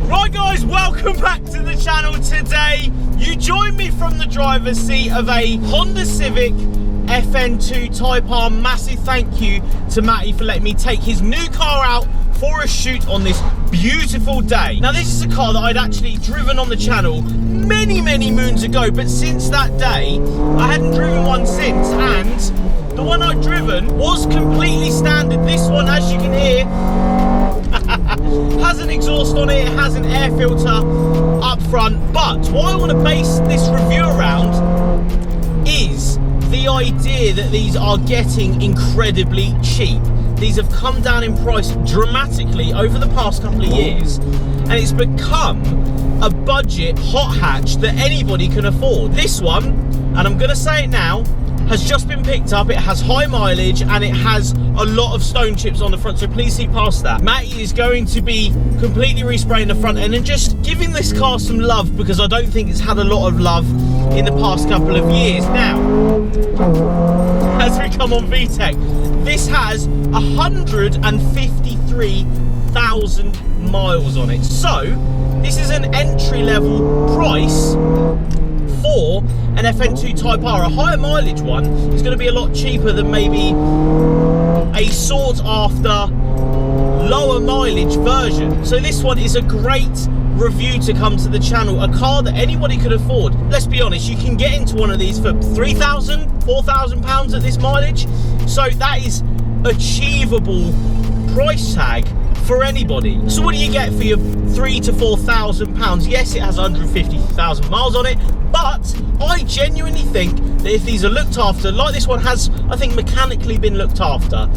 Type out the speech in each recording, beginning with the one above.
Right guys, welcome back to the channel. Today you join me from the driver's seat of a Honda Civic FN2 Type R. Massive thank you to Matty for letting me take his new car out for a shoot on this beautiful day. Now this is a car that I'd actually driven on the channel many moons ago, but since that day I hadn't driven one since, and the one I'd driven was completely standard. This one, as you can hear, has an exhaust on it, it has an air filter up front, but what I want to base this review around is the idea that these are getting incredibly cheap. These have come down in price dramatically over the past couple of years, and it's become a budget hot hatch that anybody can afford. This one, and I'm going to say it now, has just been picked up. It has high mileage and it has a lot of stone chips on the front, so please see past that. Matty is going to be completely respraying the front end and just giving this car some love, because I don't think it's had a lot of love in the past couple of years. Now, as we come on VTEC, this has 153,000 miles on it, so this is an entry-level price for an FN2 Type R. A higher mileage one is going to be a lot cheaper than maybe a sought after lower mileage version. So this one is a great review to come to the channel, a car that anybody could afford. Let's be honest, you can get into one of these for £3,000, £4,000 at this mileage, so that is achievable price tag for anybody. So what do you get for your £3,000 to £4,000? Yes, it has 150,000 miles on it, but I genuinely think that if these are looked after, like this one has, I think, mechanically been looked after,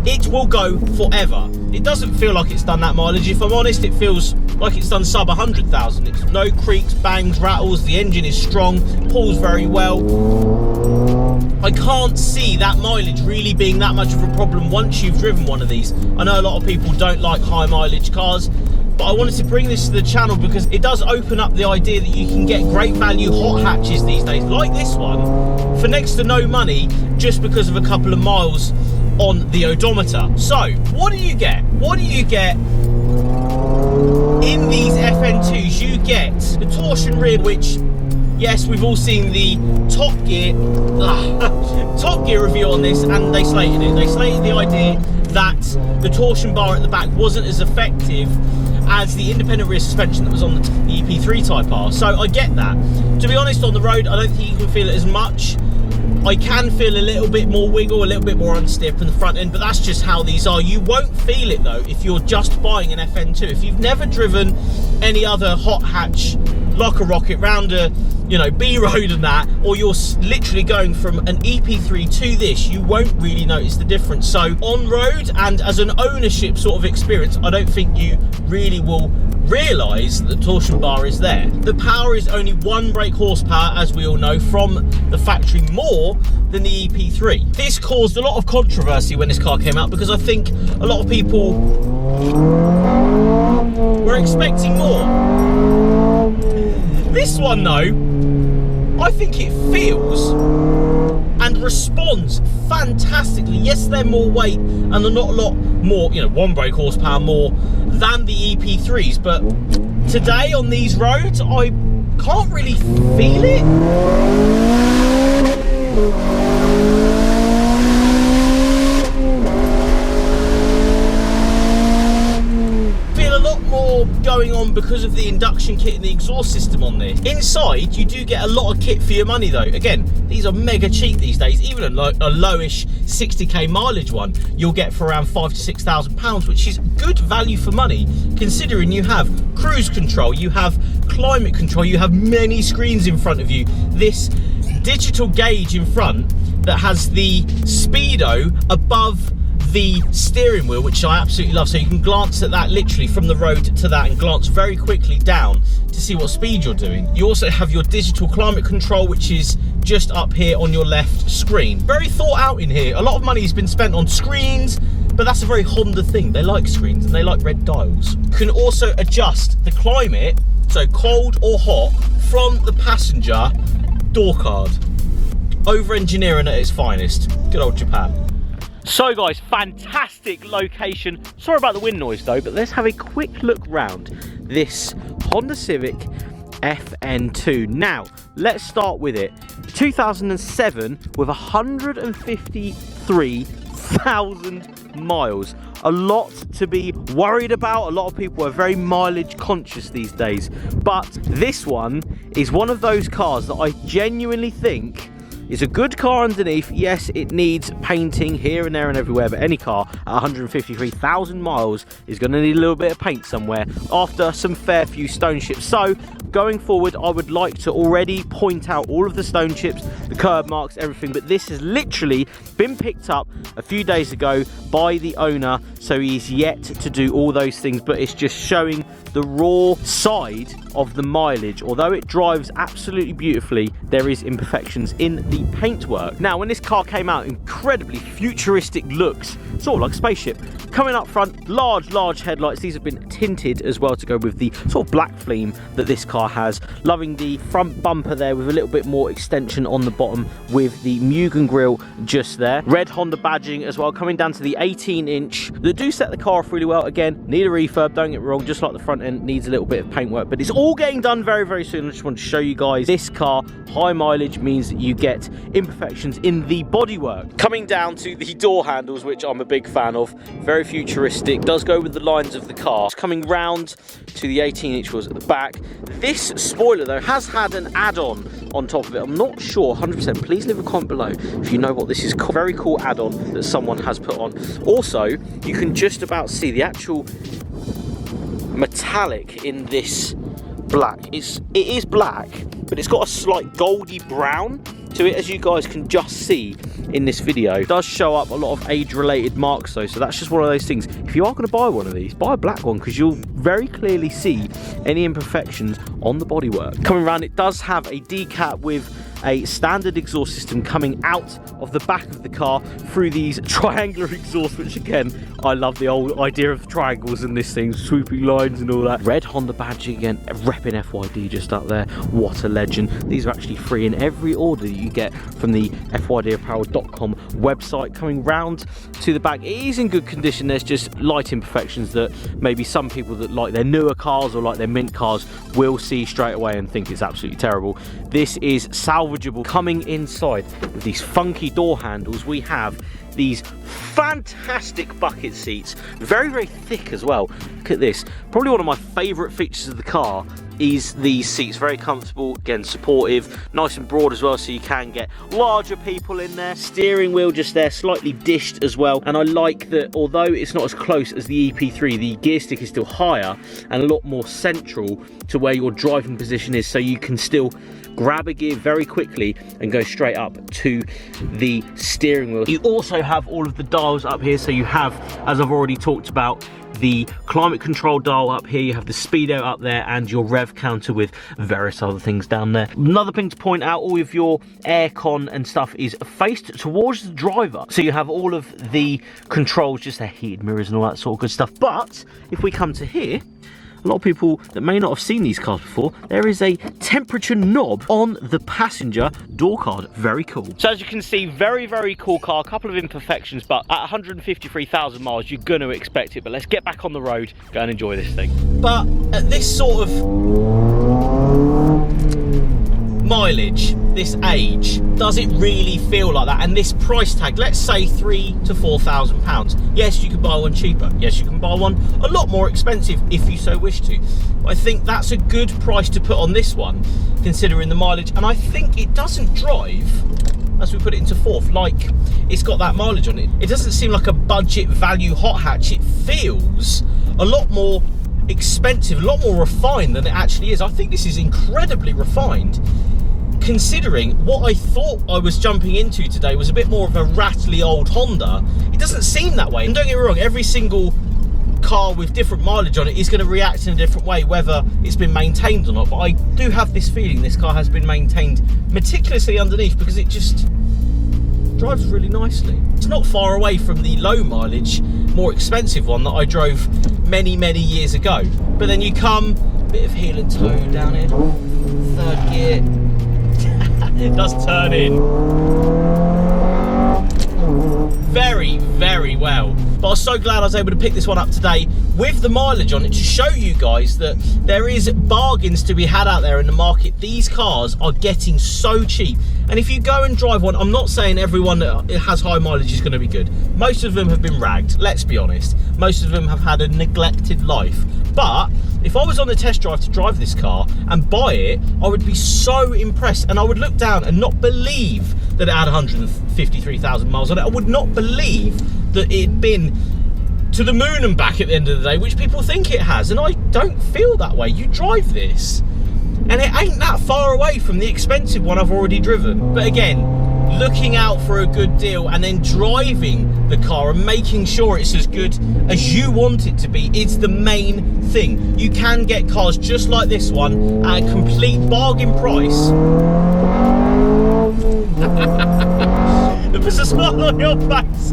it will go forever. It doesn't feel like it's done that mileage. If I'm honest, it feels like it's done sub 100,000. It's no creaks, bangs, rattles. The engine is strong, pulls very well. I can't see that mileage really being that much of a problem once you've driven one of these. I know a lot of people don't like high mileage cars, but I wanted to bring this to the channel because it does open up the idea that you can get great value hot hatches these days, like this one, for next to no money, just because of a couple of miles on the odometer. So what do you get? What do you get in these FN2s? You get the torsion rear, which, yes, we've all seen the Top Gear review on this, and they slated it. They slated the idea that the torsion bar at the back wasn't as effective as the independent rear suspension that was on the EP3 Type R. So I get that. To be honest, on the road, I don't think you can feel it as much. I can feel a little bit more wiggle, a little bit more unstiff in the front end, but that's just how these are. You won't feel it though if you're just buying an FN2. If you've never driven any other hot hatch locker rocket round a, B road and that, or you're literally going from an EP3 to this, you won't really notice the difference. So on road and as an ownership sort of experience, I don't think you really will realise that the torsion bar is there. The power is only 1 brake horsepower, as we all know, from the factory, more than the EP3. This caused a lot of controversy when this car came out, because I think a lot of people were expecting more. This one though, I think it feels and responds fantastically. Yes, they're more weight and they're not a lot more, 1 brake horsepower more than the EP3s, but today on these roads I can't really feel it. Feel a lot more going on because of the induction kit and the exhaust system on this. Inside, you do get a lot of kit for your money though. Again, these are mega cheap these days. Even a lowish 60k mileage one, you'll get for around £5,000 to £6,000, which is good value for money, considering you have cruise control, you have climate control, you have many screens in front of you. This digital gauge in front that has the speedo above the steering wheel, which I absolutely love, so you can glance at that literally from the road to that and glance very quickly down to see what speed you're doing. You also have your digital climate control, which is just up here on your left screen. Very thought out in here. A lot of money has been spent on screens, but that's a very Honda thing. They like screens and they like red dials. You can also adjust the climate, so cold or hot, from the passenger door card. Over engineering at its finest. Good old Japan. So guys, fantastic location. Sorry about the wind noise though, but let's have a quick look round this Honda Civic FN2. Now, let's start with it. 2007 with 153,000 miles. A lot to be worried about. A lot of people are very mileage conscious these days, but this one is one of those cars that I genuinely think is a good car underneath. Yes, it needs painting here and there and everywhere, but any car at 153,000 miles is going to need a little bit of paint somewhere after some fair few stone chips. So going forward, I would like to already point out all of the stone chips, the curb marks, everything, but this has literally been picked up a few days ago by the owner, so he's yet to do all those things, but it's just showing the raw side of the mileage. Although it drives absolutely beautifully, there is imperfections in the paintwork. Now, when this car came out, incredibly futuristic looks, sort of like a spaceship. Coming up front, large headlights. These have been tinted as well to go with the sort of black theme that this car has. Loving the front bumper there with a little bit more extension on the bottom with the Mugen grille just there. Red Honda badging as well, coming down to the 18-inch. They do set the car off really well. Again, need a refurb, don't get me wrong, just like the front end needs a little bit of paintwork, but it's all getting done very soon. I just want to show you guys this car. High mileage means that you get imperfections in the bodywork. Coming down to the door handles, which I'm a big fan of, very futuristic, does go with the lines of the car. Coming round to the 18-inch wheels at the back. This spoiler though has had an add-on on top of it. I'm not sure 100%. Please leave a comment below if you know what this is. Very cool add-on that someone has put on. Also, you can just about see the actual metallic in this black. It is black, but it's got a slight goldy brown to it, as you guys can just see in this video. It does show up a lot of age-related marks though, so that's just one of those things. If you are going to buy one of these, buy a black one, because you'll very clearly see any imperfections on the bodywork. Coming around, it does have a decap with a standard exhaust system coming out of the back of the car through these triangular exhausts, which again, I love the old idea of triangles in this thing, swooping lines and all that. Red Honda badge again, repping FYD just up there. What a legend. These are actually free in every order that you get from the FYDapparel.com website. Coming round to the back, it is in good condition. There's just light imperfections that maybe some people that like their newer cars or like their mint cars will see straight away and think it's absolutely terrible. This is salvageable. Coming inside with these funky door handles, we have these fantastic bucket seats, very thick as well. Look at this. Probably one of my favorite features of the car is these seats. Very comfortable, again supportive, nice and broad as well, so you can get larger people in there. Steering wheel just there, slightly dished as well, and I like that although it's not as close as the EP3, the gear stick is still higher and a lot more central to where your driving position is, so you can still grab a gear very quickly and go straight up to the steering wheel. You also have all of the dials up here, so you have, as I've already talked about, the climate control dial up here, you have the speedo up there, and your rev counter with various other things down there. Another thing to point out, all of your aircon and stuff is faced towards the driver, so you have all of the controls, just their heated mirrors and all that sort of good stuff. But if we come to here, a lot of people that may not have seen these cars before, there is a temperature knob on the passenger door card. Very cool. So as you can see, very cool car. A couple of imperfections, but at 153,000 miles, you're going to expect it. But let's get back on the road, go and enjoy this thing. But at this sort of mileage, this age, does it really feel like that? And this price tag, let's say £3,000 to £4,000. Yes, you can buy one cheaper. Yes, you can buy one a lot more expensive if you so wish to. But I think that's a good price to put on this one, considering the mileage. And I think it doesn't drive, as we put it into fourth, like it's got that mileage on it. It doesn't seem like a budget value hot hatch. It feels a lot more expensive, a lot more refined than it actually is. I think this is incredibly refined, considering what I thought I was jumping into today was a bit more of a rattly old Honda. It doesn't seem that way. And don't get me wrong, every single car with different mileage on it is going to react in a different way, whether it's been maintained or not. But I do have this feeling this car has been maintained meticulously underneath, because it just drives really nicely. It's not far away from the low mileage, more expensive one that I drove many years ago. But then you come, bit of heel and toe down here, third gear. It does turn in. very, very well. But I was so glad I was able to pick this one up today with the mileage on it to show you guys that there is bargains to be had out there in the market. These cars are getting so cheap. And if you go and drive one, I'm not saying everyone that has high mileage is going to be good. Most of them have been ragged, let's be honest. Most of them have had a neglected life. But if I was on the test drive to drive this car and buy it, I would be so impressed, and I would look down and not believe that it had 153,000 miles on it. I would not believe that it'd been to the moon and back at the end of the day, which people think it has, and I don't feel that way. You drive this, and it ain't that far away from the expensive one I've already driven. But again, looking out for a good deal and then driving the car and making sure it's as good as you want it to be is the main thing. You can get cars just like this one at a complete bargain price. There's a smile on your face.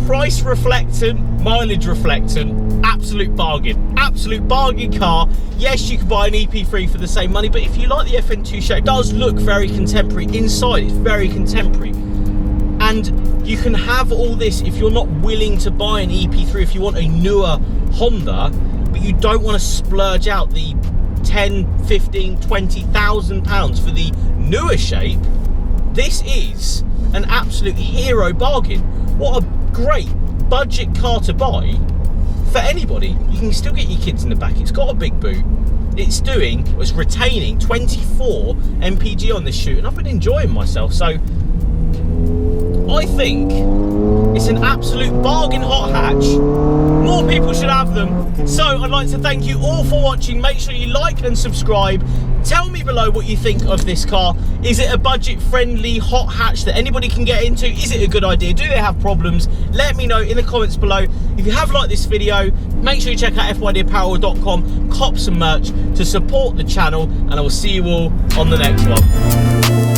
Price reflectant, mileage reflectant, absolute bargain. Absolute bargain car. Yes, you can buy an EP3 for the same money, but if you like the FN2 shape, it does look very contemporary. Inside, it's very contemporary. And you can have all this if you're not willing to buy an EP3, if you want a newer Honda, but you don't want to splurge out the 10, 15, 20,000 pounds for the newer shape. This is an absolute hero bargain. What a great budget car to buy for anybody. You can still get your kids in the back. It's got a big boot. It's retaining 24 mpg on this shoot, and I've been enjoying myself. So I think it's an absolute bargain hot hatch. More people should have them. So I'd like to thank you all for watching. Make sure you like and subscribe. Tell me below what you think of this car. Is it a budget friendly hot hatch that anybody can get into? Is it a good idea? Do they have problems? Let me know in the comments below. If you have liked this video, make sure you check out fydapparel.com, cop some merch to support the channel, and I will see you all on the next one.